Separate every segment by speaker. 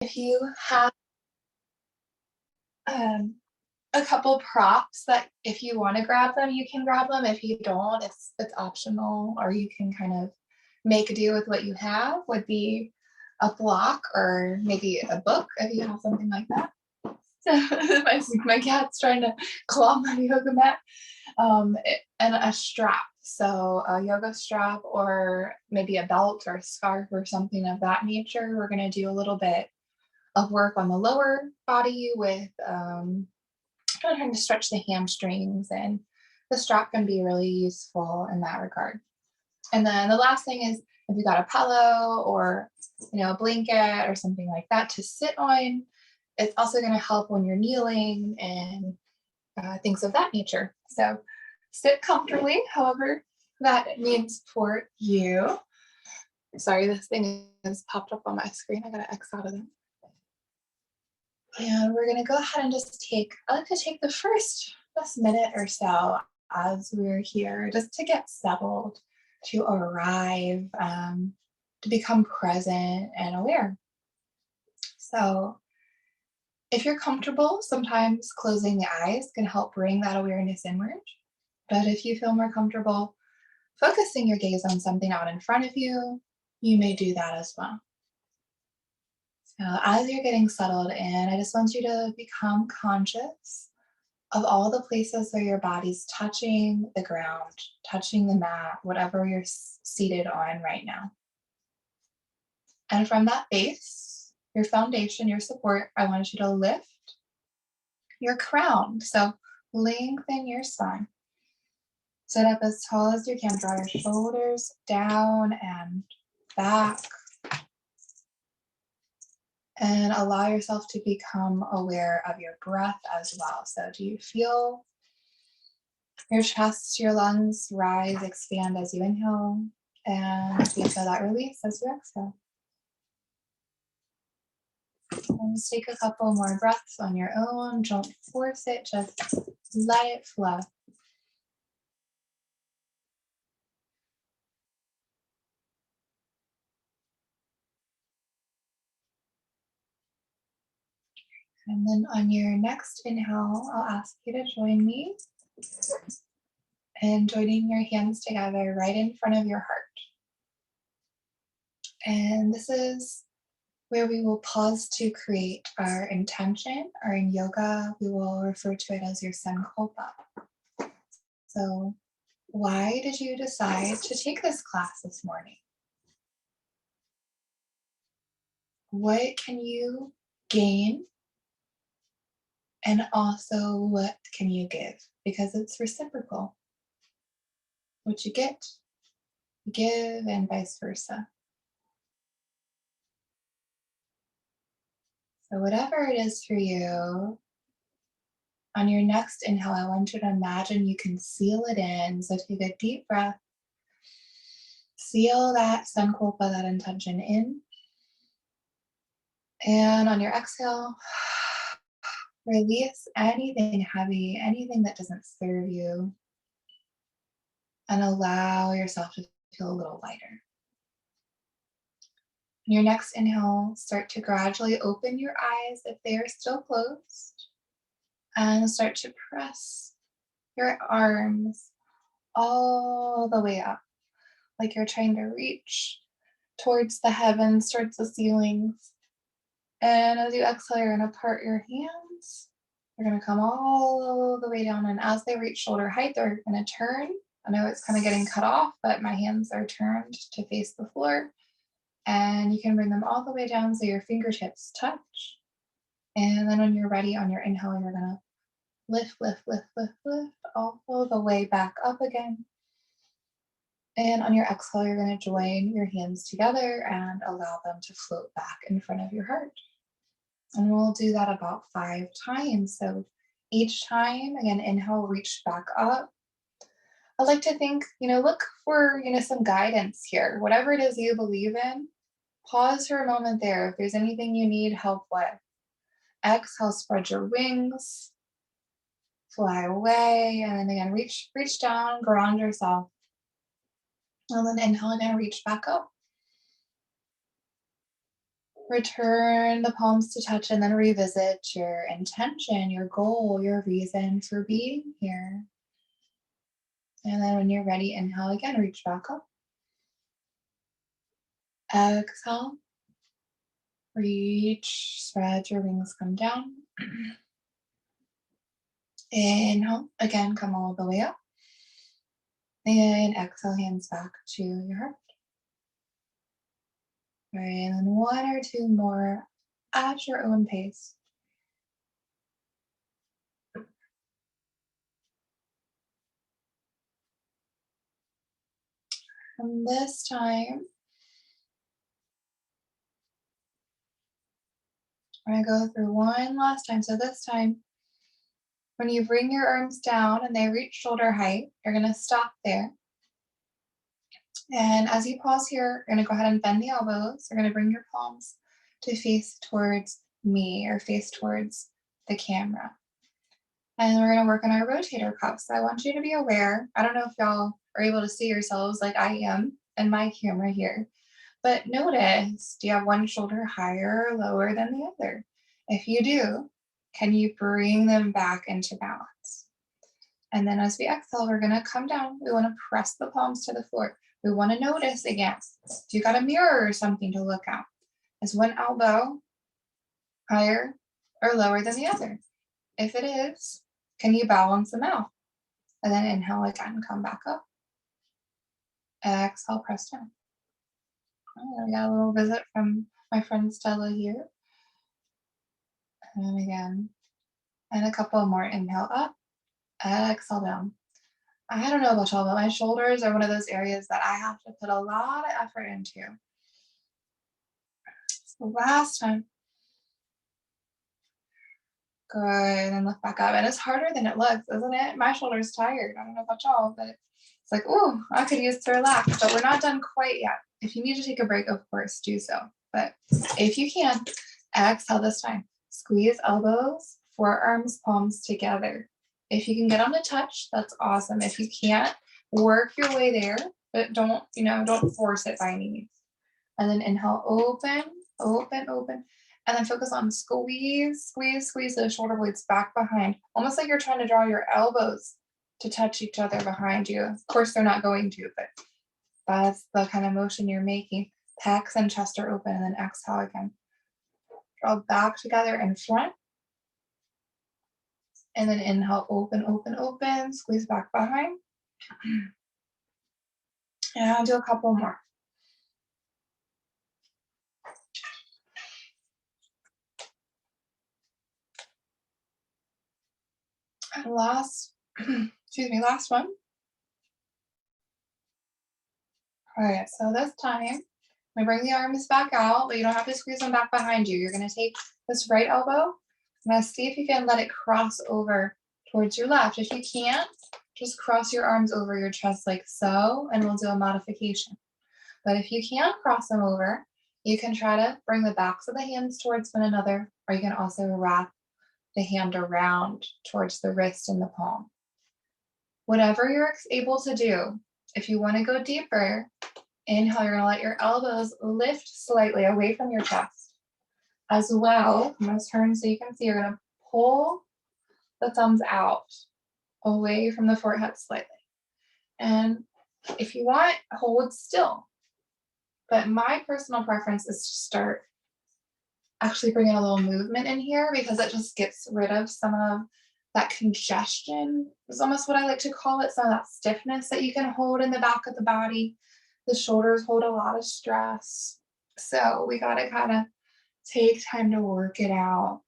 Speaker 1: If you have a couple props that if you want to grab them, you can grab them. If you don't, it's optional, or you can kind of make do with what you have, would be a block or maybe a book if you have something like that. So my cat's trying to claw my yoga mat. And a strap. So a yoga strap or maybe a belt or a scarf or something of that nature. We're going to do a little bit of work on the lower body with trying to stretch the hamstrings, and the strap can be really useful in that regard. And then the last thing is if you got a pillow or a blanket or something like that to sit on, it's also going to help when you're kneeling and things of that nature. So sit comfortably, however that means for you. Sorry, this thing has popped up on my screen. I gotta X out of it. And we're gonna go ahead and just I like to take the first minute or so as we're here, just to get settled, to arrive, to become present and aware. So if you're comfortable, sometimes closing the eyes can help bring that awareness inward. But if you feel more comfortable focusing your gaze on something out in front of you, you may do that as well. So as you're getting settled in, I just want you to become conscious of all the places where your body's touching the ground, touching the mat, whatever you're seated on right now. And from that base, your foundation, your support, I want you to lift your crown. So lengthen your spine. Sit up as tall as you can. Draw your shoulders down and back. And allow yourself to become aware of your breath as well. So do you feel your chest, your lungs rise, expand as you inhale? And do you feel that release as you exhale? And just take a couple more breaths on your own. Don't force it, just let it flow. And then on your next inhale, I'll ask you to join me in joining your hands together right in front of your heart. And this is where we will pause to create our intention, or in yoga, we will refer to it as your sankalpa. So why did you decide to take this class this morning? What can you gain? And also, what can you give? Because it's reciprocal. What you get, you give, and vice versa. So whatever it is for you, on your next inhale, I want you to imagine you can seal it in. So take a deep breath. Seal that sankalpa, that intention in. And on your exhale, release anything heavy, anything that doesn't serve you, and allow yourself to feel a little lighter. On your next inhale, start to gradually open your eyes if they are still closed, and start to press your arms all the way up, like you're trying to reach towards the heavens, towards the ceilings. And as you exhale, you're going to part your hands. They're going to come all the way down, and as they reach shoulder height, they're going to turn. I know it's kind of getting cut off, but my hands are turned to face the floor. And you can bring them all the way down so your fingertips touch. And then when you're ready, on your inhale, you're going to lift, lift, lift, lift, lift all the way back up again. And on your exhale, you're going to join your hands together and allow them to float back in front of your heart. And we'll do that about 5 times. So each time, again, inhale, reach back up. I like to think, look for, some guidance here. Whatever it is you believe in, pause for a moment there. If there's anything you need help with. Exhale, spread your wings, fly away. And then again, reach down, ground yourself. And then inhale again, reach back up. Return the palms to touch and then revisit your intention, your goal, your reason for being here. And then when you're ready, inhale again, reach back up. Exhale, reach, spread your wings, come down. Inhale, again, come all the way up. And exhale, hands back to your heart. All right, and then one or two more at your own pace. And this time, we're going to go through one last time. So this time, when you bring your arms down and they reach shoulder height, you're going to stop there. And as you pause here, you're going to go ahead and bend the elbows. You're going to bring your palms to face towards me or face towards the camera. And we're going to work on our rotator cuffs. So I want you to be aware. I don't know if y'all are able to see yourselves like I am in my camera here, but notice, do you have one shoulder higher or lower than the other? If you do, can you bring them back into balance? And then as we exhale, we're going to come down. We want to press the palms to the floor. We want to notice again, if you got a mirror or something to look at, is one elbow higher or lower than the other? If it is, can you balance them out? And then inhale again, come back up. Exhale, press down. Oh, we got a little visit from my friend Stella here. And again, and a couple more. Inhale up, exhale down. I don't know about y'all, but my shoulders are one of those areas that I have to put a lot of effort into. So last time. Good, and lift back up. And it's harder than it looks, isn't it? My shoulder's tired. I don't know about y'all, but it's like, oh, I could use to relax, but we're not done quite yet. If you need to take a break, of course, do so. But if you can, exhale this time. Squeeze elbows, forearms, palms together. If you can get them to touch, that's awesome. If you can't, work your way there, but don't force it by any means. And then inhale, open, open, open. And then focus on squeeze those shoulder blades back behind, almost like you're trying to draw your elbows to touch each other behind you. Of course, they're not going to, but that's the kind of motion you're making. Pecs and chest are open, and then exhale again. Draw back together in front. And then inhale, open, open, open, squeeze back behind. And I'll do a couple more. And last one. All right, so this time, we bring the arms back out, but you don't have to squeeze them back behind you. You're gonna take this right elbow. Now see if you can let it cross over towards your left. If you can't, just cross your arms over your chest like so, and we'll do a modification. But if you can't cross them over, you can try to bring the backs of the hands towards one another, or you can also wrap the hand around towards the wrist and the palm. Whatever you're able to do, if you want to go deeper, inhale, you're going to let your elbows lift slightly away from your chest. As well, I'm going to turn so you can see, you're going to pull the thumbs out away from the forehead slightly. And if you want, hold still. But my personal preference is to start actually bringing a little movement in here, because it just gets rid of some of that congestion is almost what I like to call it, some of that stiffness that you can hold in the back of the body. The shoulders hold a lot of stress. So we got to kind of take time to work it out.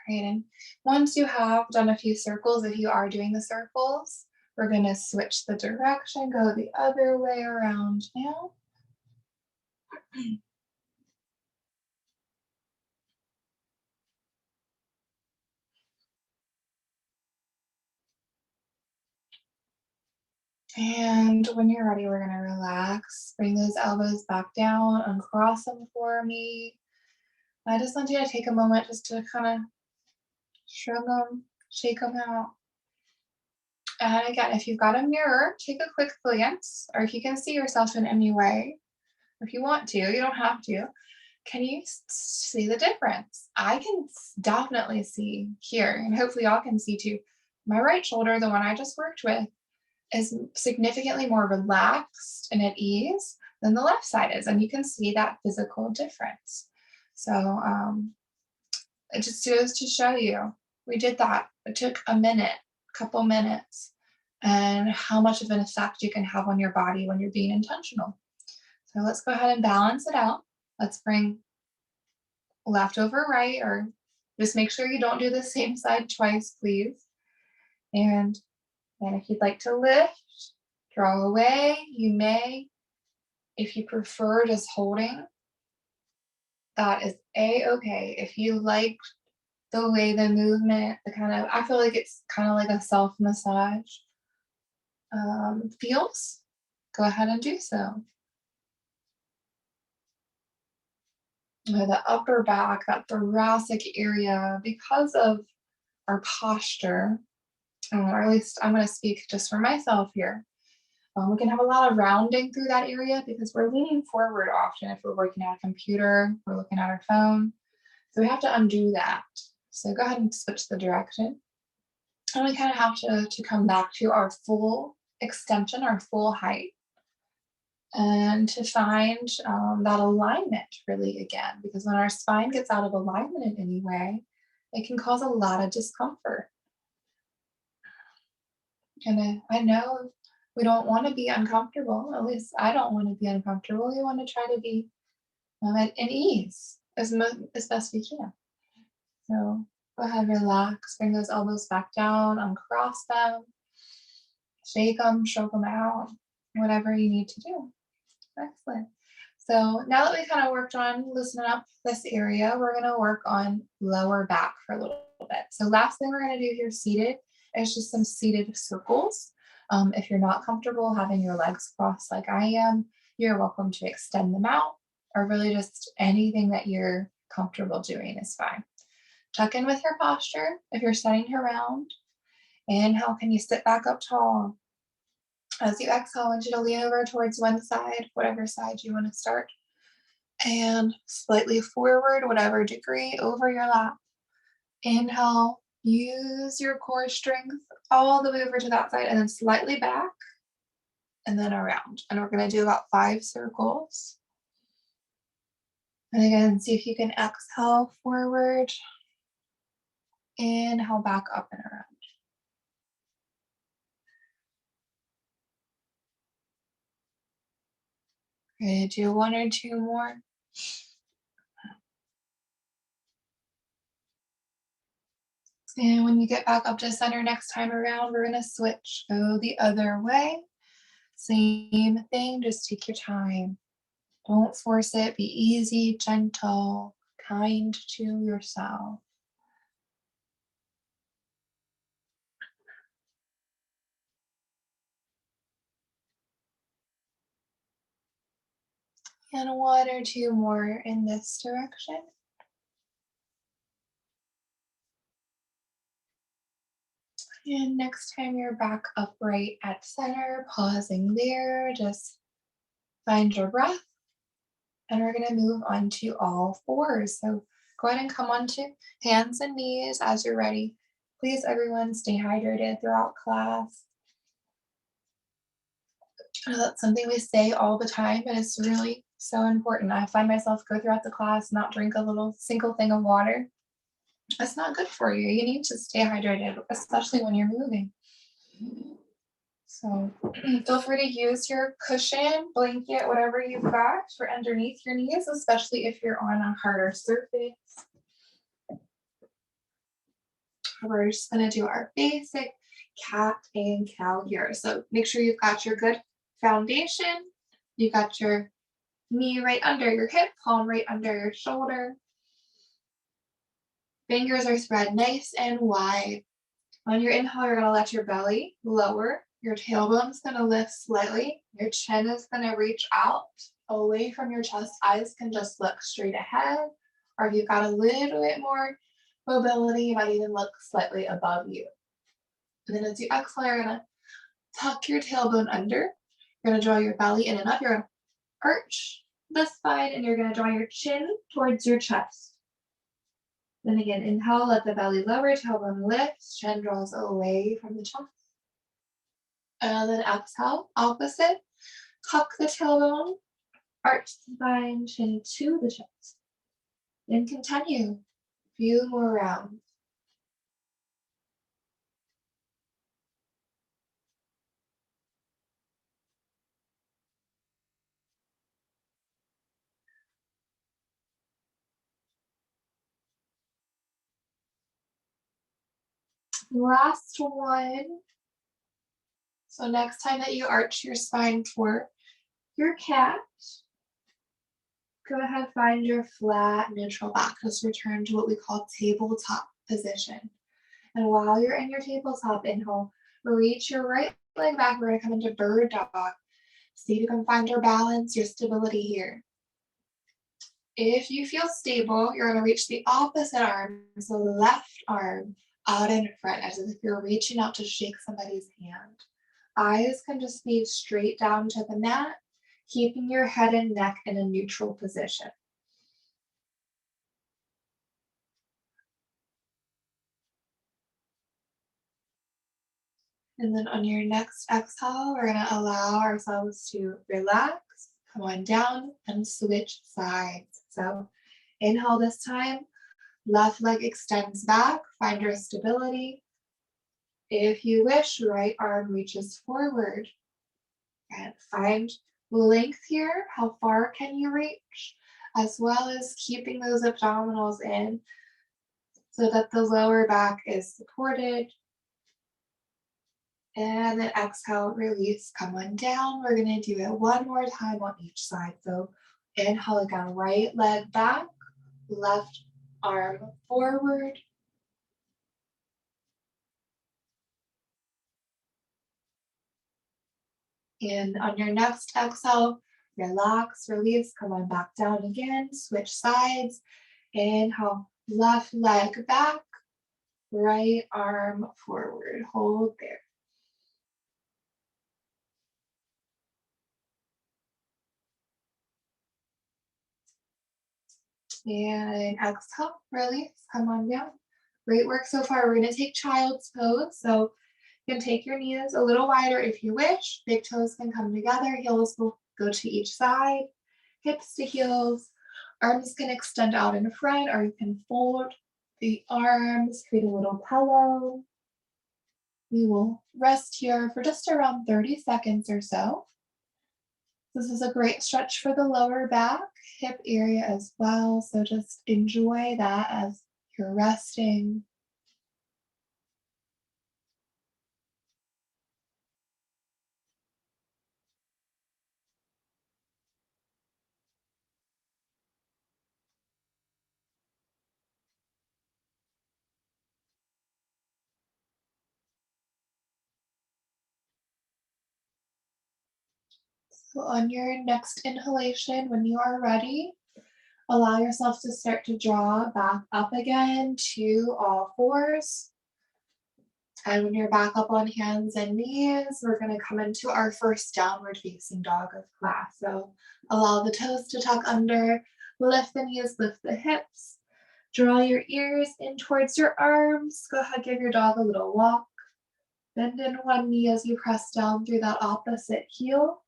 Speaker 1: Great. And once you have done a few circles, if you are doing the circles, we're going to switch the direction, go the other way around now. And when you're ready, we're going to relax. Bring those elbows back down, uncross them for me. I just want you to take a moment just to kind of shrug them, shake them out. And again, if you've got a mirror, take a quick glance, or if you can see yourself in any way, if you want to, you don't have to. Can you see the difference? I can definitely see here, and hopefully y'all can see too. My right shoulder, the one I just worked with, is significantly more relaxed and at ease than the left side is. And you can see that physical difference. So it just goes to show you, we did that. It took a minute, couple minutes, and how much of an effect you can have on your body when you're being intentional. So let's go ahead and balance it out. Let's bring left over right, or just make sure you don't do the same side twice, please. And then if you'd like to lift, draw away, you may. If you prefer just holding, that is a-okay. If you like the way the movement, the kind of, I feel like it's kind of like a self massage feels, go ahead and do so. The upper back, that thoracic area, because of our posture, or at least I'm going to speak just for myself here. We can have a lot of rounding through that area because we're leaning forward often if we're working at a computer, we're looking at our phone. So we have to undo that. So go ahead and switch the direction. And we kind of have to come back to our full extension, our full height, and to find that alignment really again. Because when our spine gets out of alignment in any way, it can cause a lot of discomfort. And I know we don't want to be uncomfortable. At least I don't want to be uncomfortable. We want to try to be at ease as best we can. So go ahead, relax, bring those elbows back down, uncross them, shake them, stroke them out, whatever you need to do. Excellent. So now that we kind of worked on loosening up this area, we're going to work on lower back for a little bit. So last thing we're going to do here seated is just some seated circles. If you're not comfortable having your legs crossed like I am, you're welcome to extend them out, or really just anything that you're comfortable doing is fine. Check in with your posture. If you're setting your round, inhale, can you sit back up tall? As you exhale, I want you to lean over towards one side, whatever side you want to start, and slightly forward, whatever degree, over your lap. Inhale, use your core strength all the way over to that side, and then slightly back, and then around. And we're going to do about 5 circles. And again, see if you can exhale forward, inhale back up and around. Okay, do 1 or 2 more. And when you get back up to center next time around, we're going to switch, go the other way. Same thing, just take your time. Don't force it, be easy, gentle, kind to yourself. And 1 or 2 more in this direction. And next time you're back upright at center, pausing there, just find your breath. And we're going to move on to all 4s. So go ahead and come onto hands and knees as you're ready. Please, everyone, stay hydrated throughout class. That's something we say all the time, but it's really so important. I find myself go throughout the class, not drink a little single thing of water. That's not good for you. You need to stay hydrated, especially when you're moving. So feel free to use your cushion, blanket, whatever you've got for underneath your knees, especially if you're on a harder surface. We're just going to do our basic cat and cow here. So make sure you've got your good foundation. You've got your knee right under your hip, palm right under your shoulder. Fingers are spread nice and wide. On your inhale, you're going to let your belly lower. Your tailbone's going to lift slightly. Your chin is going to reach out away from your chest. Eyes can just look straight ahead. Or if you've got a little bit more mobility, you might even look slightly above you. And then as you exhale, you're going to Tuck your tailbone under. You're going to draw your belly in and up. You're going to arch the spine and you're going to draw your chin towards your chest. Then again, inhale, let the belly lower, tailbone lifts, chin draws away from the chest. And then exhale, opposite. Tuck the tailbone, arch the spine, chin to the chest. Then continue. Few more rounds. Last one. So next time that you arch your spine for your cat, go ahead, find your flat, neutral back. Just return to what we call tabletop position. And while you're in your tabletop, inhale, reach your right leg back. We're going to come into bird dog. See if you can find your balance, your stability here. If you feel stable, you're going to reach the opposite arm, so left arm out in front, as if you're reaching out to shake somebody's hand. Eyes can just be straight down to the mat, keeping your head and neck in a neutral position. And then on your next exhale, we're going to allow ourselves to relax, come on down, and switch sides. So inhale this time, left leg extends back, find your stability. If you wish, right arm reaches forward. And find length here. How far can you reach? As well as keeping those abdominals in so that the lower back is supported. And then exhale, release, come on down. We're going to do it one more time on each side. So inhale again, right leg back, left arm forward. And on your next exhale, relax, release, come on back down again, switch sides. Inhale, left leg back, right arm forward. Hold there. And exhale, release, come on down. Great work so far. We're going to take child's pose. So you can take your knees a little wider if you wish. Big toes can come together. Heels will go to each side. Hips to heels. Arms can extend out in front, or you can fold the arms, create a little pillow. We will rest here for just around 30 seconds or so. This is a great stretch for the lower back, hip area as well. So just enjoy that as you're resting. So on your next inhalation, when you are ready, allow yourself to start to draw back up again to all fours. And when you're back up on hands and knees, we're going to come into our first downward facing dog of class. So allow the toes to tuck under, lift the knees, lift the hips, draw your ears in towards your arms. Go ahead, give your dog a little walk. Bend in one knee as you press down through that opposite heel.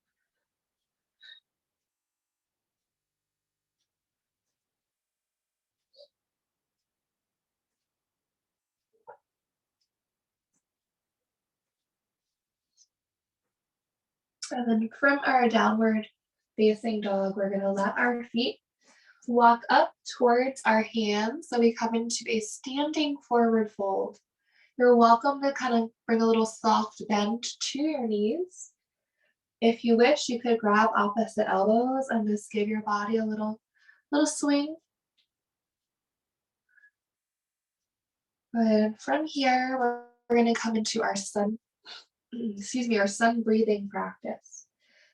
Speaker 1: And then from our downward facing dog, we're going to let our feet walk up towards our hands. So we come into a standing forward fold. You're welcome to kind of bring a little soft bend to your knees. If you wish, you could grab opposite elbows and just give your body a little swing. And from here, we're going to come into our our sun breathing practice.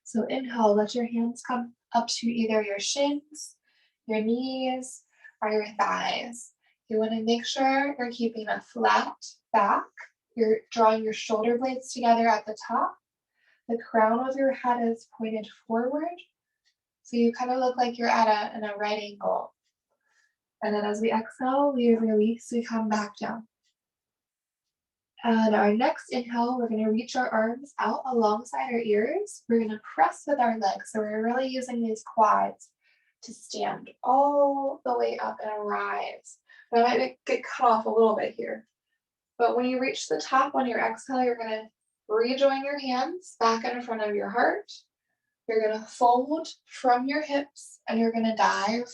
Speaker 1: So inhale, let your hands come up to either your shins, your knees, or your thighs. You want to make sure you're keeping a flat back. You're drawing your shoulder blades together at the top. The crown of your head is pointed forward. So you kind of look like you're at in a right angle. And then as we exhale, we release, we come back down. And our next inhale, we're going to reach our arms out alongside our ears. We're going to press with our legs. So we're really using these quads to stand all the way up and rise. But I might get cut off a little bit here. But when you reach the top on your exhale, you're going to rejoin your hands back in front of your heart. You're going to fold from your hips and you're going to dive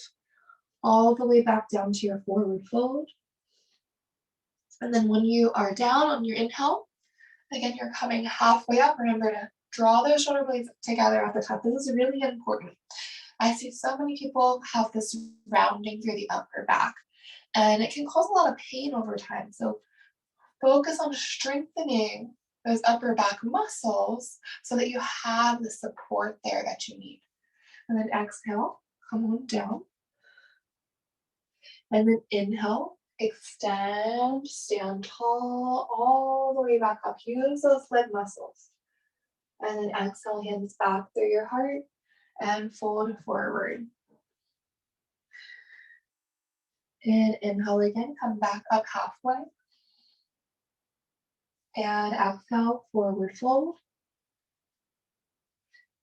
Speaker 1: all the way back down to your forward fold. And then when you are down on your inhale, again, you're coming halfway up. Remember to draw those shoulder blades together at the top. This is really important. I see so many people have this rounding through the upper back, and it can cause a lot of pain over time. So focus on strengthening those upper back muscles so that you have the support there that you need. And then exhale, come on down. And then inhale, extend, stand tall, all the way back up. Use those leg muscles. And then exhale, hands back through your heart and fold forward. And inhale again, come back up halfway. And exhale, forward fold.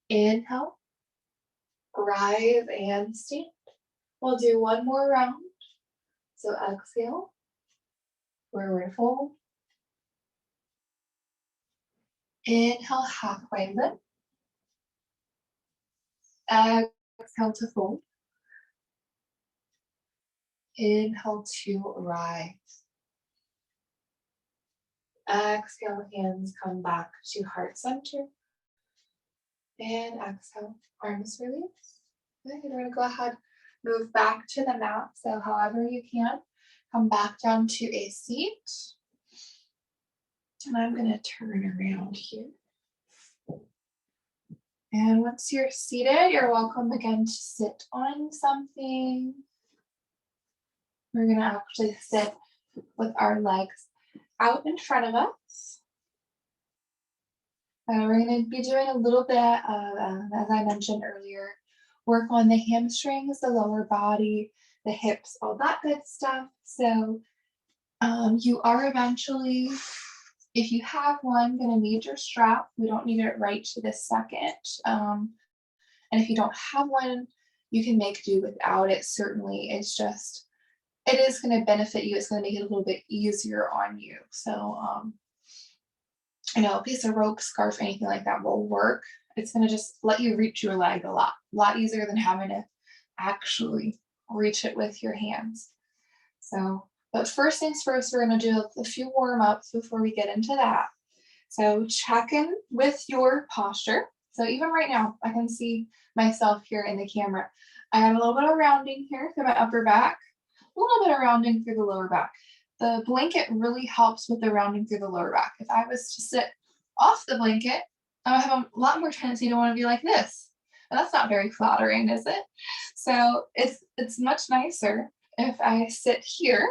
Speaker 1: Inhale, rise and stand. We'll do one more round. So exhale, forward fold. Inhale, halfway lift. Exhale to fold. Inhale to rise. Exhale, hands come back to heart center. And exhale, arms release. Okay, we're going to go ahead, move back to the mat. So however you can, come back down to a seat. And I'm going to turn around here. And once you're seated, you're welcome again to sit on something. We're going to actually sit with our legs out in front of us. We're going to be doing a little bit of, as I mentioned earlier, work on the hamstrings, the lower body, the hips, all that good stuff. So you are eventually, if you have one, going to need your strap. We don't need it right to this second. And if you don't have one, you can make do without it. Certainly, it's just, it is going to benefit you. It's going to make it a little bit easier on you. So, a piece of rope, scarf, anything like that will work. It's going to just let you reach your leg a lot easier than having to actually reach it with your hands. So, but first things first, we're going to do a few warm-ups before we get into that. So check in with your posture. So even right now, I can see myself here in the camera. I have a little bit of rounding here through my upper back, a little bit of rounding through the lower back. The blanket really helps with the rounding through the lower back. If I was to sit off the blanket, I would have a lot more tendency to want to be like this. And that's not very flattering, is it? So it's much nicer if I sit here.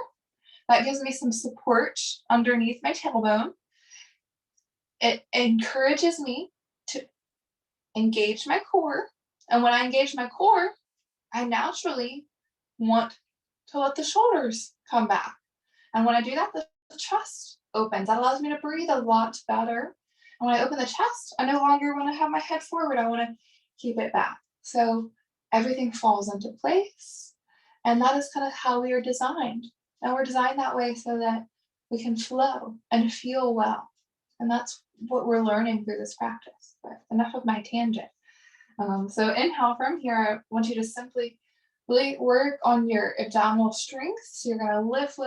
Speaker 1: That gives me some support underneath my tailbone. It encourages me to engage my core. And when I engage my core, I naturally want to let the shoulders come back. And when I do that, the chest opens. That allows me to breathe a lot better. And when I open the chest, I no longer want to have my head forward. I want to keep it back. So everything falls into place. And that is kind of how we are designed. And we're designed that way so that we can flow and feel well. And that's what we're learning through this practice. But enough of my tangent. So inhale from here, I want you to simply really work on your abdominal strength. So you're going to lift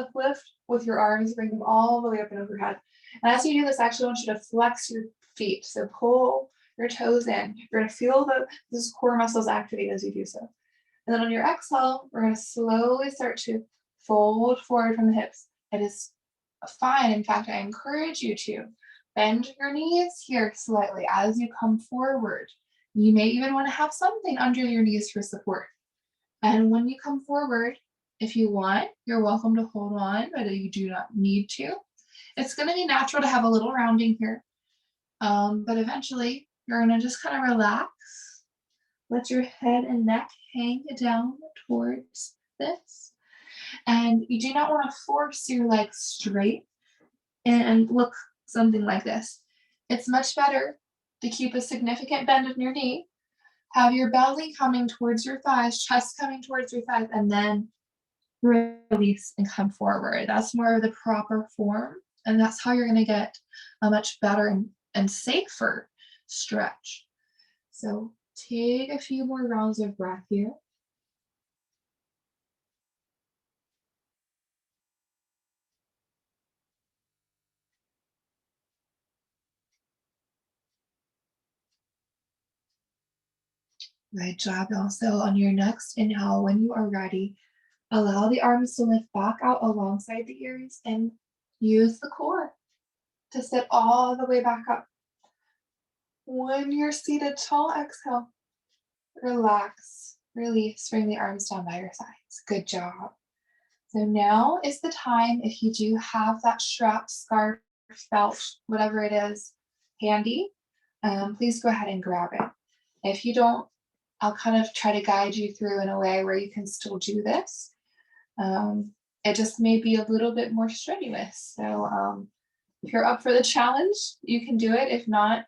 Speaker 1: with your arms, bring them all the way up and overhead. And as you do this, I actually want you to flex your feet. So pull your toes in. You're going to feel those core muscles activate as you do so. And then on your exhale, we're going to slowly start to fold forward from the hips. It is fine. In fact, I encourage you to bend your knees here slightly as you come forward. You may even want to have something under your knees for support. And when you come forward, if you want, you're welcome to hold on, but you do not need to. It's going to be natural to have a little rounding here, but eventually you're going to just kind of relax. Let your head and neck hang down towards this. And you do not want to force your legs straight and look something like this. It's much better to keep a significant bend in your knee, have your belly coming towards your thighs, chest coming towards your thighs, and then release and come forward. That's more of the proper form, and that's how you're going to get a much better and safer stretch. So take a few more rounds of breath here. Good job. Also, on your next inhale, when you are ready, allow the arms to lift back out alongside the ears and use the core to sit all the way back up. When you're seated tall, exhale. Relax, release, bring the arms down by your sides. Good job. So now is the time, if you do have that strap, scarf, belt, whatever it is, handy, please go ahead and grab it. If you don't, I'll kind of try to guide you through in a way where you can still do this. It just may be a little bit more strenuous. So if you're up for the challenge, you can do it. If not,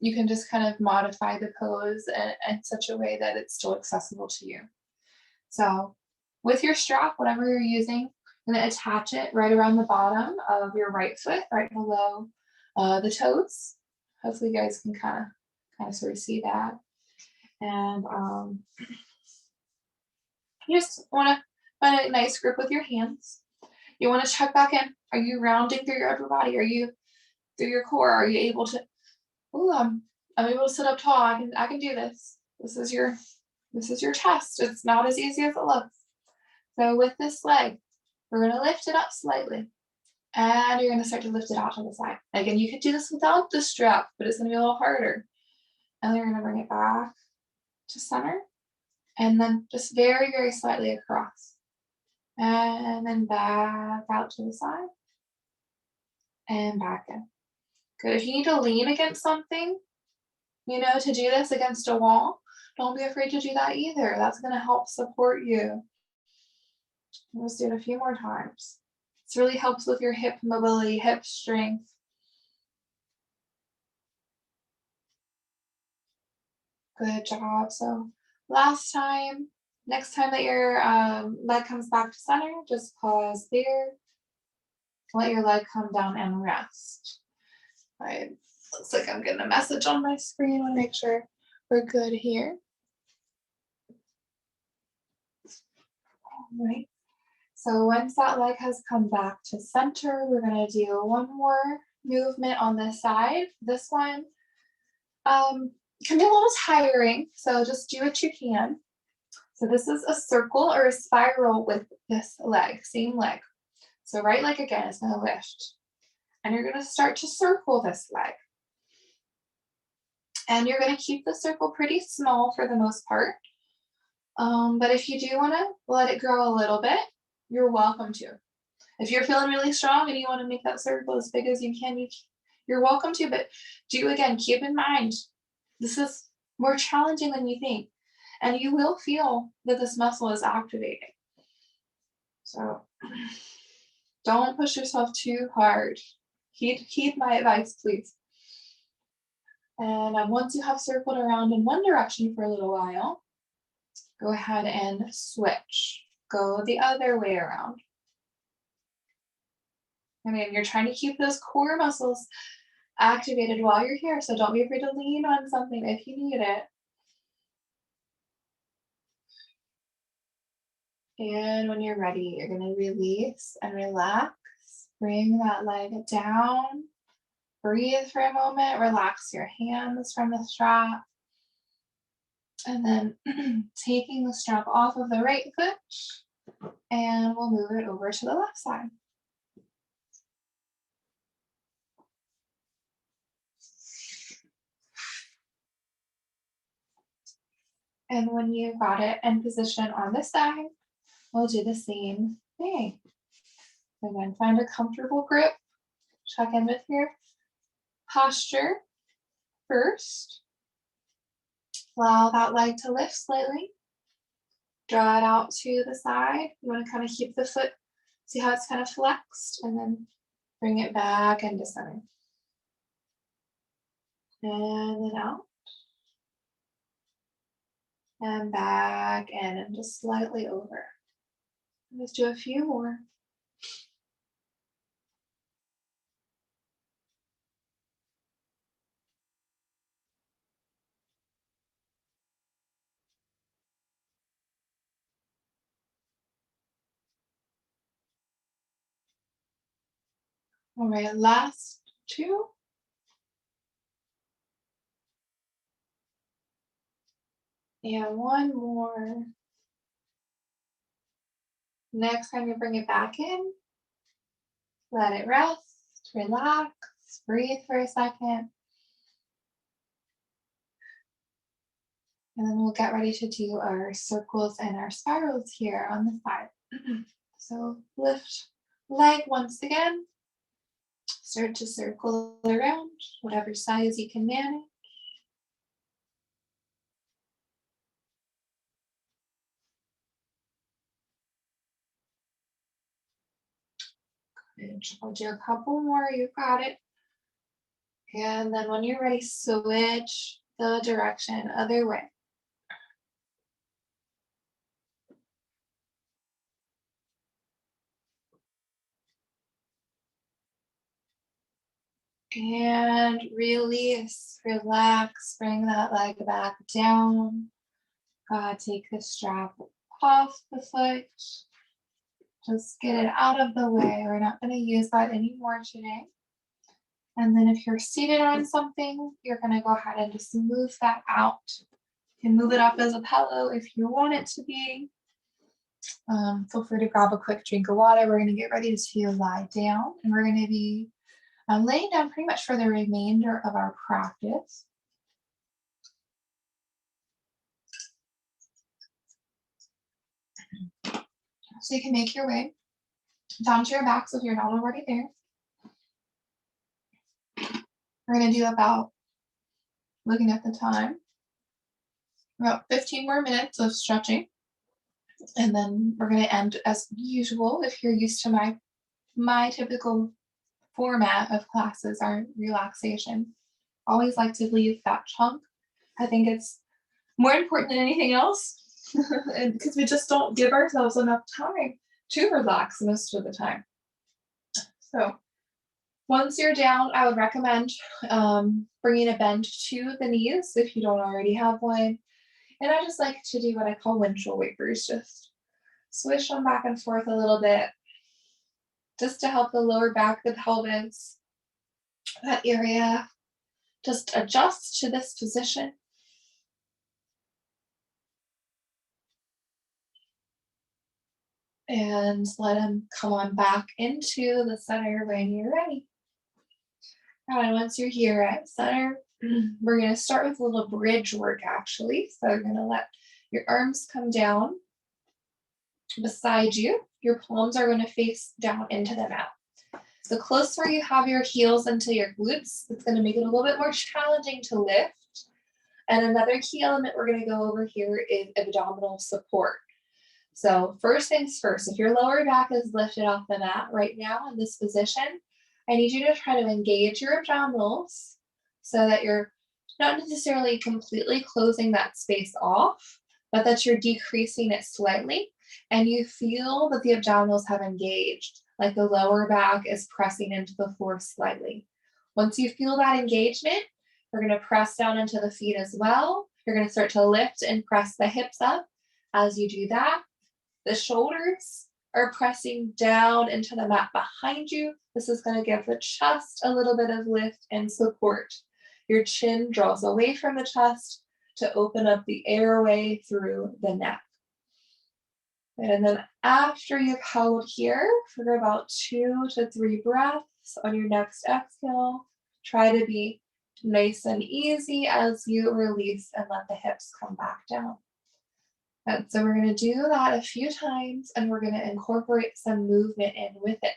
Speaker 1: you can just kind of modify the pose in such a way that it's still accessible to you. So with your strap, whatever you're using, I'm going to attach it right around the bottom of your right foot, right below the toes. Hopefully you guys can kind of sort of see that. And you just want to find a nice grip with your hands. You want to check back in. Are you rounding through your upper body? Are you through your core? Are you able to? Oh, I'm able to sit up tall. I can do this. This is your chest. It's not as easy as it looks. So with this leg, we're going to lift it up slightly. And you're going to start to lift it out to the side. Again, you could do this without the strap, but it's going to be a little harder. And then you're going to bring it back to center. And then just very, very slightly across. And then back out to the side. And back in. Good. If you need to lean against something, to do this against a wall, don't be afraid to do that either. That's going to help support you. Let's do it a few more times. This really helps with your hip mobility, hip strength. Good job. So last time, next time that your leg comes back to center, just pause there. Let your leg come down and rest. All right. Looks like I'm getting a message on my screen. I want to make sure we're good here. All right. So once that leg has come back to center, we're going to do one more movement on this side. This one can be a little tiring, so just do what you can. So this is a circle or a spiral with this leg, same leg. So right leg again is going to lift. And you're going to start to circle this leg. And you're going to keep the circle pretty small for the most part. But if you do want to let it grow a little bit, you're welcome to. If you're feeling really strong and you want to make that circle as big as you can, you're welcome to. But again, keep in mind, this is more challenging than you think. And you will feel that this muscle is activating. So don't push yourself too hard. Heed my advice, please. And once you have circled around in one direction for a little while, go ahead and switch. Go the other way around. I mean, you're trying to keep those core muscles activated while you're here, so don't be afraid to lean on something if you need it. And when you're ready, you're going to release and relax. Bring that leg down. Breathe for a moment. Relax your hands from the strap. And then taking the strap off of the right foot, and we'll move it over to the left side. And when you've got it in position on this side, we'll do the same thing. Again, find a comfortable grip Check in with your posture first. Allow that leg to lift slightly. Draw it out to the side. You want to kind of keep the foot, see how it's kind of flexed, and then bring it back into center. And then out. And back in and just slightly over. Let's do a few more. All right, last two. And one more. Next time you bring it back in, let it rest, relax, breathe for a second. And then we'll get ready to do our circles and our spirals here on the side. So lift leg once again. Start to circle around, whatever size you can manage. Good. I'll do a couple more. You got it. And then when you're ready, switch the direction, other way. And release, relax, bring that leg back down. Take the strap off the foot. Just get it out of the way. We're not going to use that anymore today. And then if you're seated on something, you're going to go ahead and just move that out. You can move it up as a pillow if you want it to be. Feel free to grab a quick drink of water. We're going to get ready to lie down, and we're going to be laying down pretty much for the remainder of our practice. So you can make your way down to your backs if you're not already there. We're going to do about, looking at the time, about 15 more minutes of stretching. And then we're going to end as usual. If you're used to my typical format of classes are relaxation. Always like to leave that chunk. I think it's more important than anything else because we just don't give ourselves enough time to relax most of the time. So once you're down, I would recommend bringing a bend to the knees if you don't already have one. And I just like to do what I call windshield wipers, just swish them back and forth a little bit, just to help the lower back, the pelvis, that area, just adjust to this position. And let them come on back into the center when you're ready. And once you're here at center, we're going to start with a little bridge work actually. So you're going to let your arms come down beside you. Your palms are going to face down into the mat. The closer you have your heels into your glutes, it's going to make it a little bit more challenging to lift. And another key element we're going to go over here is abdominal support. So first things first, if your lower back is lifted off the mat right now in this position, I need you to try to engage your abdominals so that you're not necessarily completely closing that space off, but that you're decreasing it slightly and you feel that the abdominals have engaged, like the lower back is pressing into the floor slightly. Once you feel that engagement, we're going to press down into the feet as well. You're going to start to lift and press the hips up. As you do that, the shoulders are pressing down into the mat behind you. This is going to give the chest a little bit of lift and support. Your chin draws away from the chest to open up the airway through the neck. And then after you've held here for about 2 to 3 breaths on your next exhale, try to be nice and easy as you release and let the hips come back down. And so we're going to do that a few times and we're going to incorporate some movement in with it.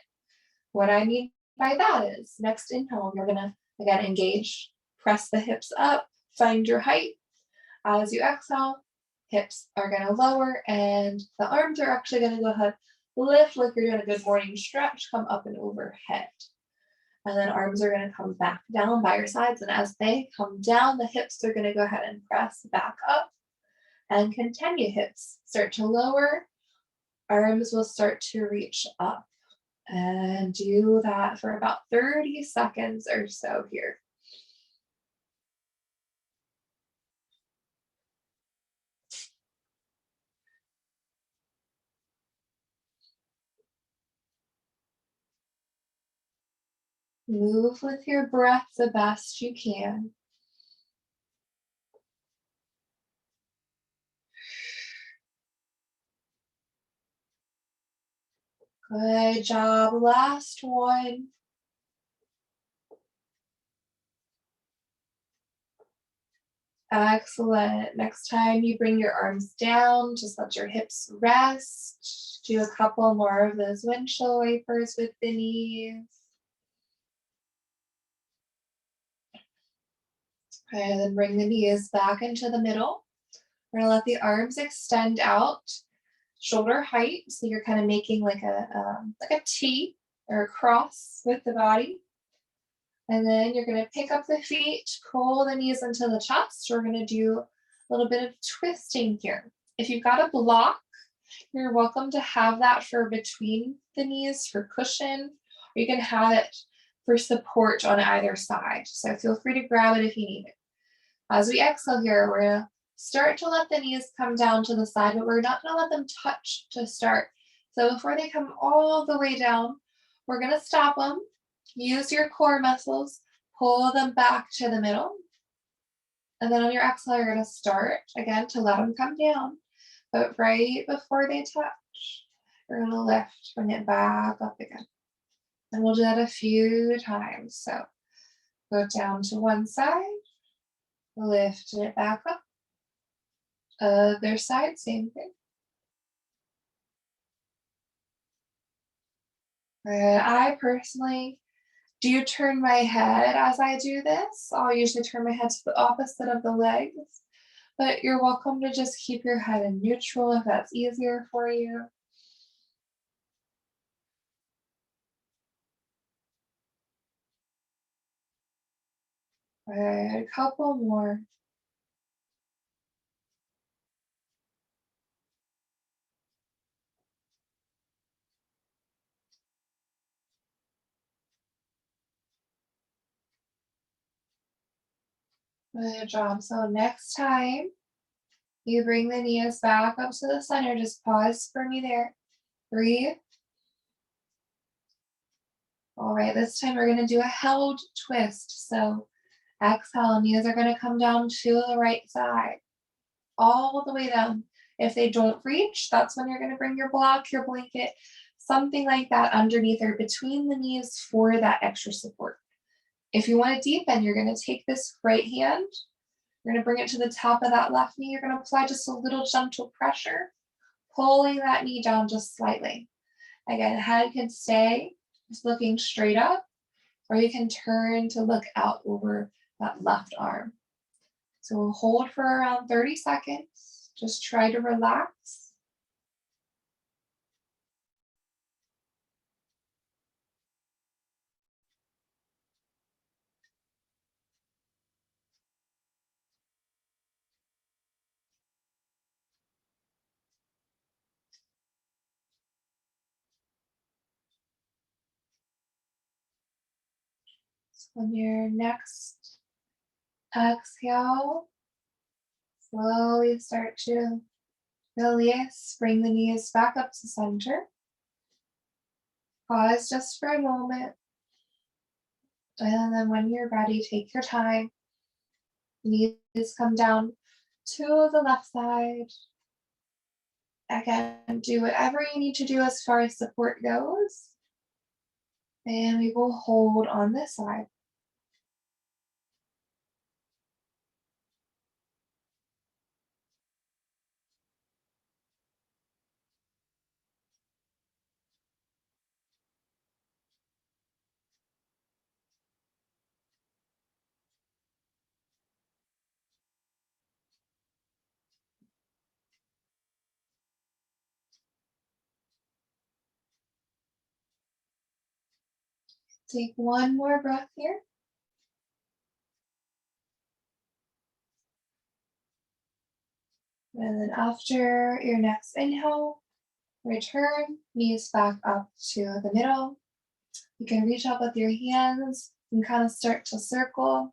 Speaker 1: What I mean by that is next inhale, you're gonna again engage, press the hips up, find your height. As you exhale, hips are gonna lower and the arms are actually gonna go ahead, lift like you're doing a good morning stretch, come up and overhead. And then arms are gonna come back down by your sides. And as they come down, the hips are gonna go ahead and press back up and continue. Hips start to lower, arms will start to reach up. And do that for about 30 seconds or so here. Move with your breath the best you can. Good job. Last one. Excellent. Next time you bring your arms down, just let your hips rest. Do a couple more of those windshield wipers with the knees. Okay, and then bring the knees back into the middle. We're gonna let the arms extend out, shoulder height. So you're kind of making like a T or a cross with the body. And then you're gonna pick up the feet, pull the knees into the chest. We're gonna do a little bit of twisting here. If you've got a block, you're welcome to have that for between the knees for cushion, or you can have it for support on either side. So feel free to grab it if you need it. As we exhale here, we're gonna start to let the knees come down to the side, but we're not gonna let them touch to start. So before they come all the way down, we're gonna stop them, use your core muscles, pull them back to the middle. And then on your exhale, you're gonna start again to let them come down. But right before they touch, you're gonna lift, bring it back up again. And we'll do that a few times. So go down to one side, lift it back up. Other side, same thing. I personally do turn my head as I do this. I'll usually turn my head to the opposite of the legs, but you're welcome to just keep your head in neutral if that's easier for you. A couple more. Good job. So next time you bring the knees back up to the center, just pause for me there. Breathe. All right, this time we're going to do a held twist. So exhale, knees are going to come down to the right side, all the way down. If they don't reach, that's when you're going to bring your block, your blanket, something like that underneath or between the knees for that extra support. If you want to deepen, you're going to take this right hand, you're going to bring it to the top of that left knee. You're going to apply just a little gentle pressure, pulling that knee down just slightly. Again, head can stay just looking straight up, or you can turn to look out over that left arm. So we'll hold for around 30 seconds. Just try to relax. So on your next exhale, slowly start to release. Bring the knees back up to center. Pause just for a moment. And then when you're ready, take your time. Knees come down to the left side. Again, do whatever you need to do as far as support goes. And we will hold on this side. Take one more breath here. And then after your next inhale, return, knees back up to the middle. You can reach up with your hands and kind of start to circle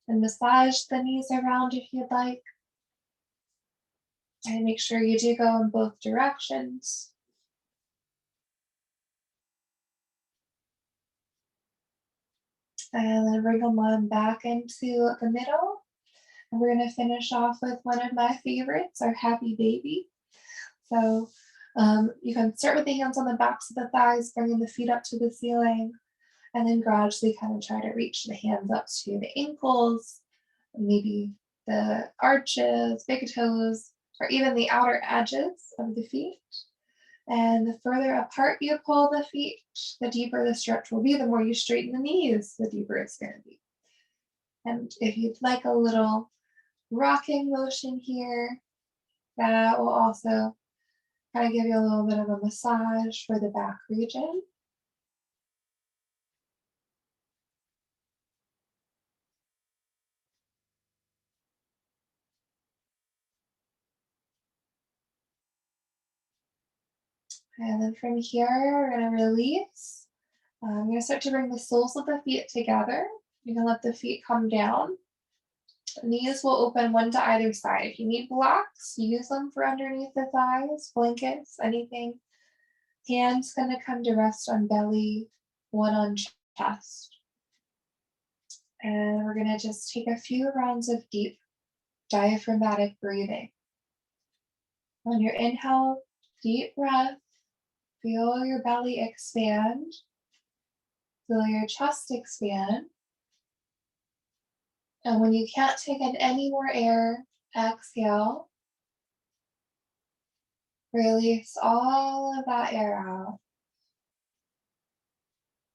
Speaker 1: and massage the knees around if you'd like. And make sure you do go in both directions. And then bring them on back into the middle. And we're going to finish off with one of my favorites, our happy baby. So you can start with the hands on the backs of the thighs, bringing the feet up to the ceiling, and then gradually kind of try to reach the hands up to the ankles, maybe the arches, big toes, or even the outer edges of the feet. And the further apart you pull the feet, the deeper the stretch will be. The more you straighten the knees, the deeper it's going to be. And if you'd like a little rocking motion here, that will also kind of give you a little bit of a massage for the back region. And then from here, we're going to release. I'm going to start to bring the soles of the feet together. You can let the feet come down. The knees will open one to either side. If you need blocks, use them for underneath the thighs, blankets, anything. Hands going to come to rest on belly, one on chest. And we're going to just take a few rounds of deep diaphragmatic breathing. On your inhale, deep breath, feel your belly expand, feel your chest expand. And when you can't take in any more air, exhale. Release all of that air out.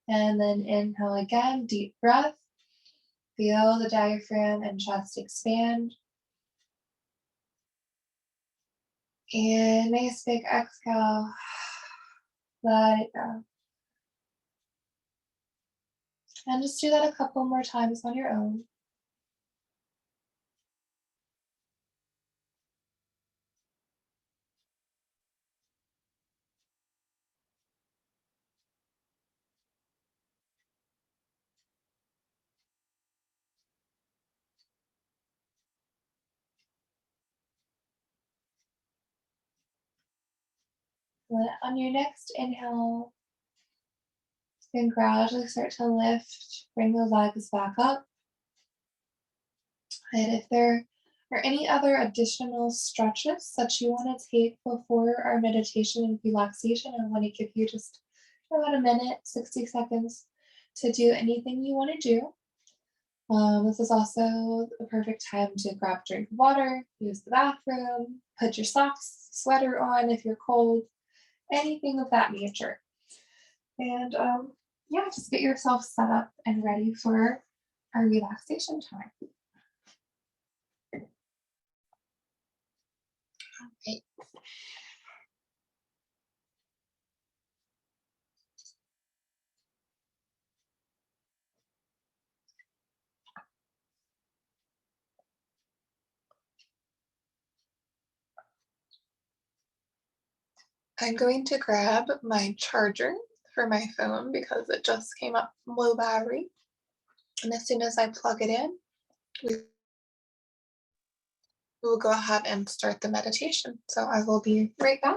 Speaker 1: And then inhale again, deep breath. Feel the diaphragm and chest expand. And nice big exhale. Let it go. And just do that a couple more times on your own. Then on your next inhale, you can gradually start to lift, bring the legs back up. And if there are any other additional stretches that you want to take before our meditation and relaxation, I want to give you just about a minute, 60 seconds to do anything you want to do. This is also the perfect time to grab a drink of water, use the bathroom, put your socks, sweater on if you're cold, anything of that nature. And yeah, just get yourself set up and ready for our relaxation time. Okay. I'm going to grab my charger for my phone because it just came up low battery. And as soon as I plug it in, we will go ahead and start the meditation. So I will be right back.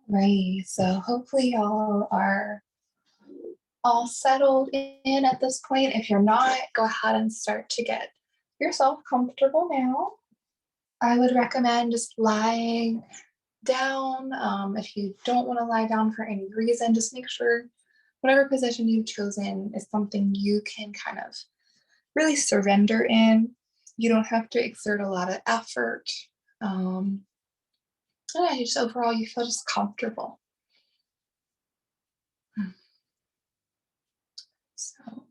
Speaker 1: Right. So hopefully y'all are all settled in at this point. If you're not, go ahead and start to get yourself comfortable now. I would recommend just lying down. If you don't want to lie down for any reason, just make sure whatever position you've chosen is something you can kind of really surrender in. You don't have to exert a lot of effort. Um, and yeah, just overall, you feel just comfortable. So,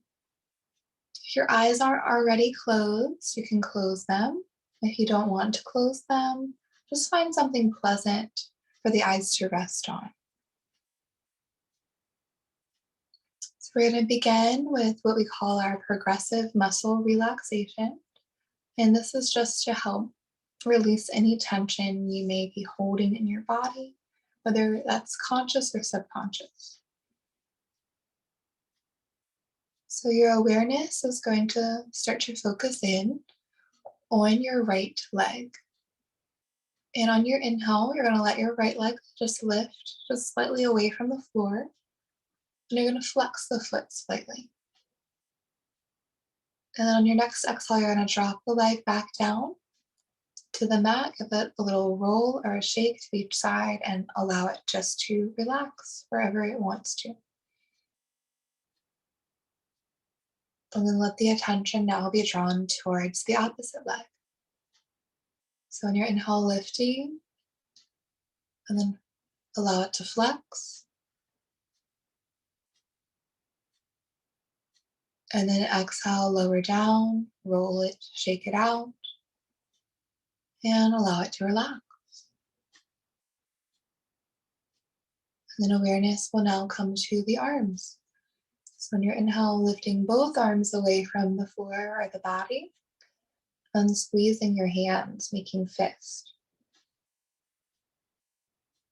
Speaker 1: if your eyes aren't already closed, you can close them. If you don't want to close them, just find something pleasant for the eyes to rest on. So we're going to begin with what we call our progressive muscle relaxation. And this is just to help release any tension you may be holding in your body, whether that's conscious or subconscious. So your awareness is going to start to focus in on your right leg. And on your inhale, you're going to let your right leg just lift just slightly away from the floor. And you're going to flex the foot slightly. And then on your next exhale, you're going to drop the leg back down to the mat, give it a little roll or a shake to each side and allow it just to relax wherever it wants to. And then let the attention now be drawn towards the opposite leg. So on your inhale, lifting, and then allow it to flex. And then exhale, lower down, roll it, shake it out, and allow it to relax. And then awareness will now come to the arms. So on your inhale, lifting both arms away from the floor or the body, and squeezing your hands, making fist.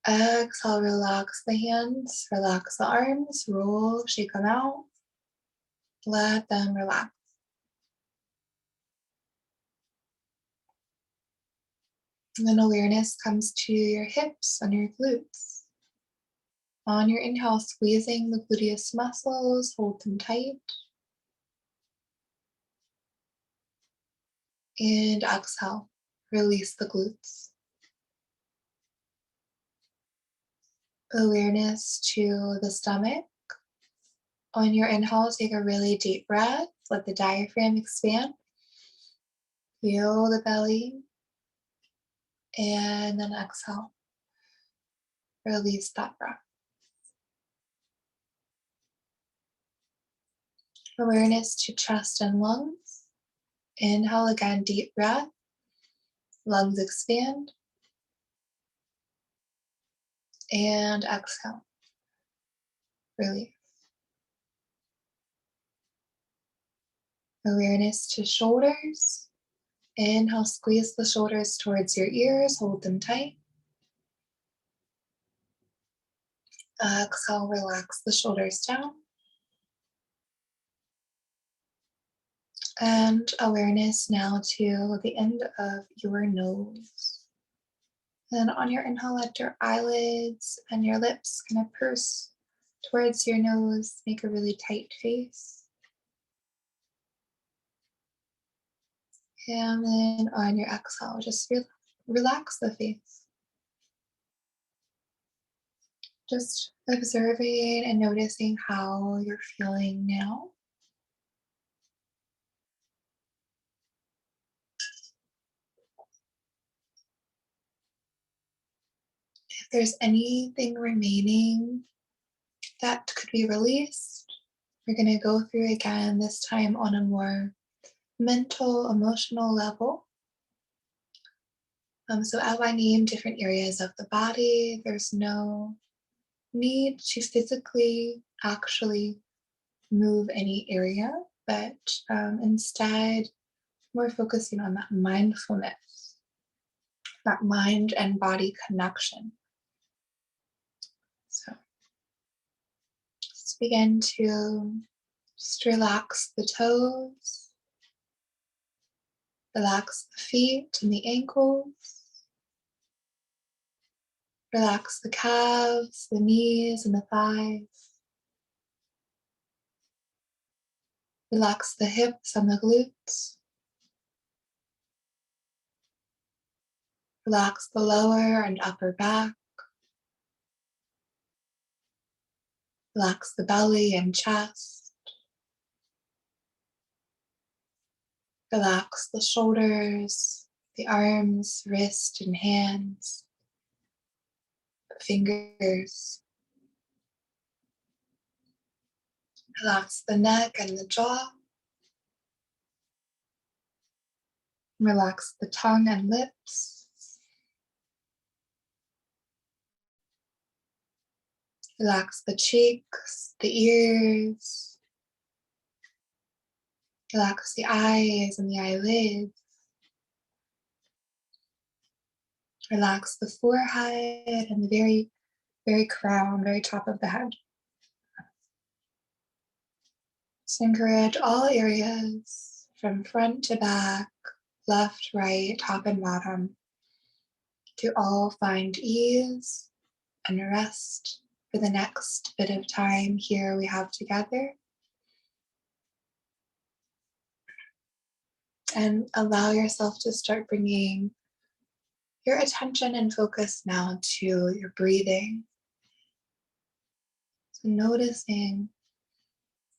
Speaker 1: Exhale, relax the hands, relax the arms, roll, shake them out, let them relax. And then awareness comes to your hips and your glutes. On your inhale, squeezing the gluteus muscles, hold them tight. And exhale, release the glutes. Awareness to the stomach. On your inhale, take a really deep breath. Let the diaphragm expand. Feel the belly. And then exhale. Release that breath. Awareness to chest and lungs. Inhale again, deep breath. Lungs expand. And exhale. Release. Awareness to shoulders. Inhale, squeeze the shoulders towards your ears. Hold them tight. Exhale, relax the shoulders down. And awareness now to the end of your nose. Then on your inhale, let your eyelids and your lips kind of purse towards your nose. Make a really tight face. And then on your exhale, just relax the face. Just observing and noticing how you're feeling now. If there's anything remaining that could be released, we're going to go through again, this time on a more mental, emotional level. So as I name different areas of the body, there's no need to physically actually move any area, but instead we're focusing on that mindfulness, that mind and body connection. So just begin to just relax the toes, relax the feet and the ankles, Relax the calves, the knees, and the thighs. Relax the hips and the glutes. Relax the lower and upper back. Relax the belly and chest. Relax the shoulders, the arms, wrist, and hands, the fingers. Relax the neck and the jaw. Relax the tongue and lips. Relax the cheeks, the ears. Relax the eyes and the eyelids. Relax the forehead and the very crown, very top of the head. So encourage all areas from front to back, left, right, top and bottom to all find ease and rest for the next bit of time here we have together. And allow yourself to start bringing your attention and focus now to your breathing. So noticing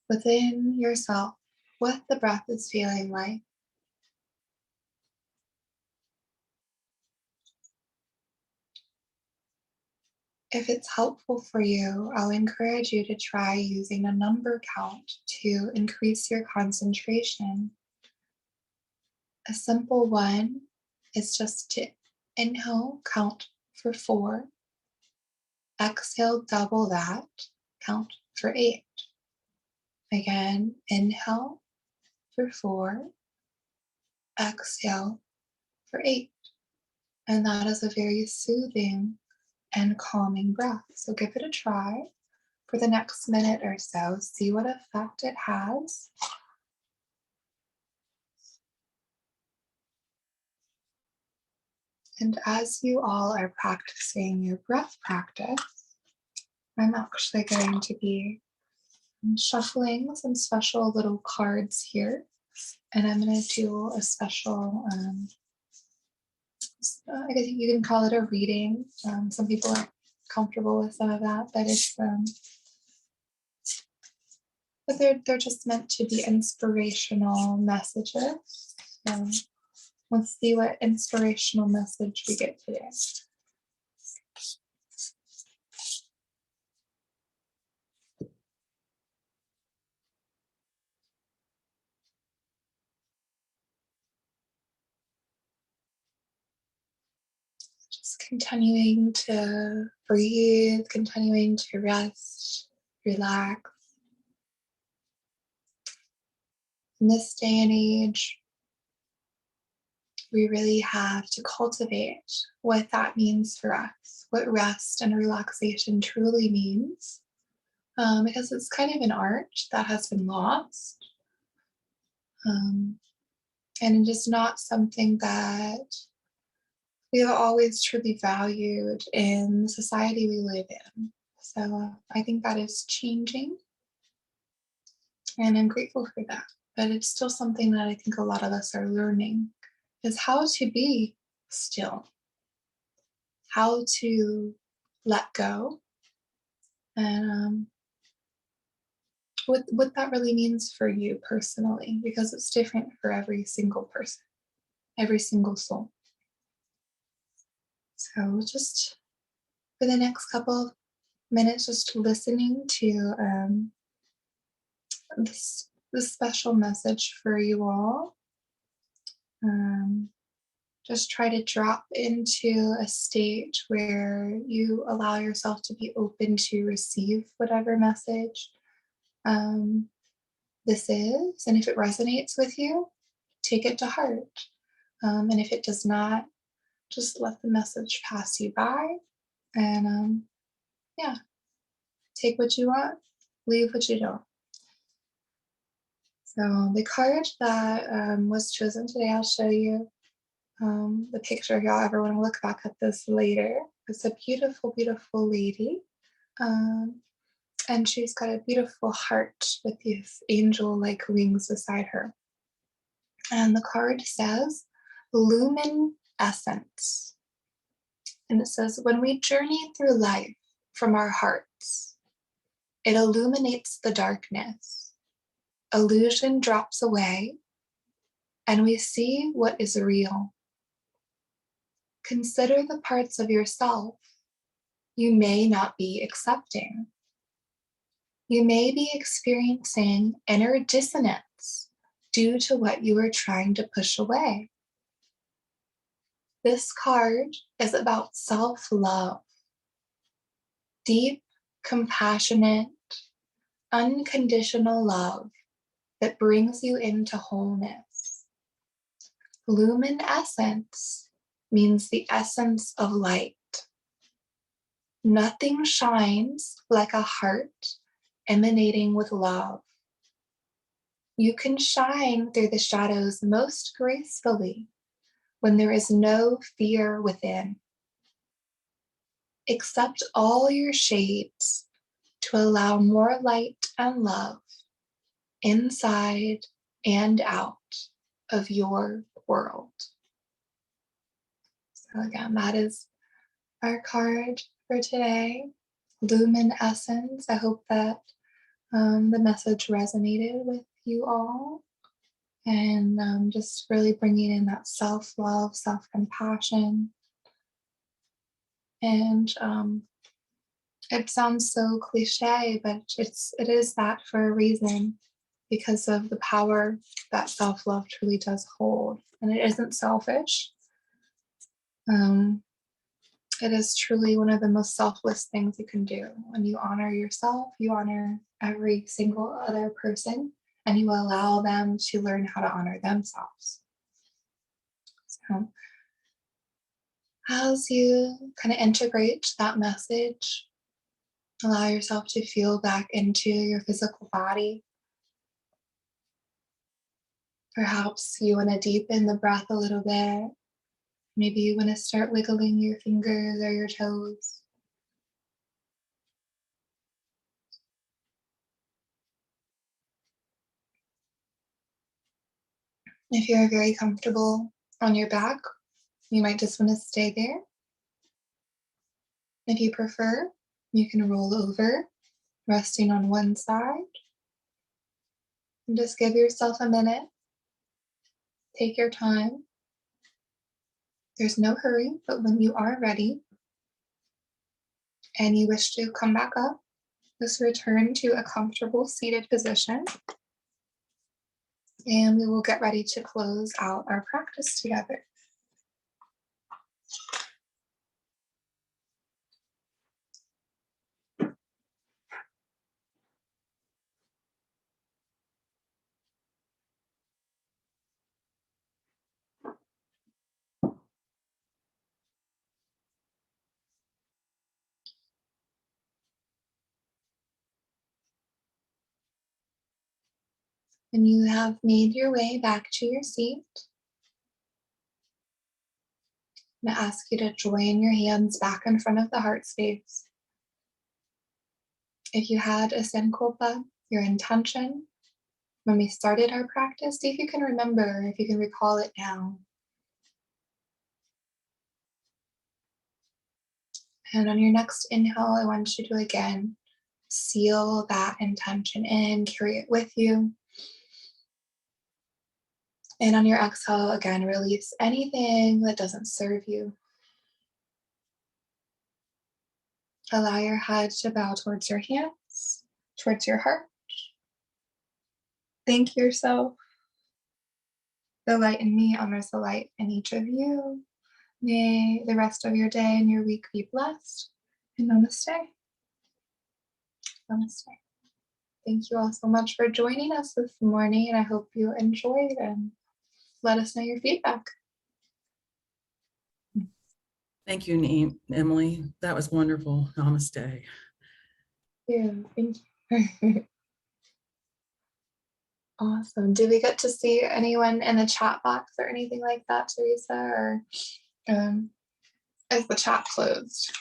Speaker 1: within yourself what the breath is feeling like. If it's helpful for you, I'll encourage you to try using a number count to increase your concentration. A simple one is just to inhale, count for 4, exhale, double that, count for 8. Again, inhale for 4, exhale for 8. And that is a very soothing and calming breath. So give it a try for the next minute or so. See what effect it has. And as you all are practicing your breath practice, I'm actually going to be shuffling some special little cards here. And I'm going to do a special, I guess you can call it a reading. Some people are comfortable with some of that, but they're just meant to be inspirational messages. So let's see what inspirational message we get today. Just continuing to breathe, continuing to rest, relax. In this day and age, we really have to cultivate what that means for us, what rest and relaxation truly means, because it's kind of an art that has been lost, and just not something that we have always truly valued in the society we live in. So I think that is changing, and I'm grateful for that. But it's still something that I think a lot of us are learning, is how to be still, how to let go, and what that really means for you personally, because it's different for every single person, every single soul. So just for the next couple of minutes, just listening to this special message for you all. Just try to drop into a state where you allow yourself to be open to receive whatever message this is. And if it resonates with you, take it to heart. And if it does not, just let the message pass you by. And yeah, take what you want, leave what you don't. So the card that was chosen today, I'll show you the picture if y'all ever want to look back at this later. It's a beautiful, beautiful lady. Um, and she's got a beautiful heart with these angel-like wings beside her. And the card says Lumen Essence. And it says, when we journey through life from our hearts, it illuminates the darkness. Illusion drops away, and we see what is real. Consider the parts of yourself you may not be accepting. You may be experiencing inner dissonance due to what you are trying to push away. This card is about self-love, deep, compassionate, unconditional love that brings you into wholeness. Luminescence means the essence of light. Nothing shines like a heart emanating with love. You can shine through the shadows most gracefully when there is no fear within. Accept all your shades to allow more light and love inside and out of your world. So again, that is our card for today, Luminescence. I hope that the message resonated with you all, and just really bringing in that self-love, self-compassion. And it sounds so cliche, but it is that for a reason, because of the power that self-love truly does hold. And it isn't selfish. It is truly one of the most selfless things you can do. When you honor yourself, you honor every single other person, and you allow them to learn how to honor themselves. So as you kind of integrate that message, allow yourself to feel back into your physical body. Perhaps you want to deepen the breath a little bit. Maybe you want to start wiggling your fingers or your toes. If you're very comfortable on your back, you might just want to stay there. If you prefer, you can roll over, resting on one side. And just give yourself a minute. Take your time. There's no hurry, but when you are ready and you wish to come back up, just return to a comfortable seated position. And we will get ready to close out our practice together. When you have made your way back to your seat, I'm going to ask you to join your hands back in front of the heart space. If you had a sankalpa, your intention, when we started our practice, see if you can remember, if you can recall it now. And on your next inhale, I want you to again seal that intention in, carry it with you. And on your exhale, again, release anything that doesn't serve you. Allow your head to bow towards your hands, towards your heart. Thank yourself. The light in me honors the light in each of you. May the rest of your day and your week be blessed. And namaste. Namaste. Thank you all so much for joining us this morning, and I hope you enjoyed, and let us know your feedback.
Speaker 2: Thank you, Emily. That was wonderful. Namaste.
Speaker 1: Yeah, thank you. Awesome. Did we get to see anyone in the chat box or anything like that, Teresa? Or Is the chat closed?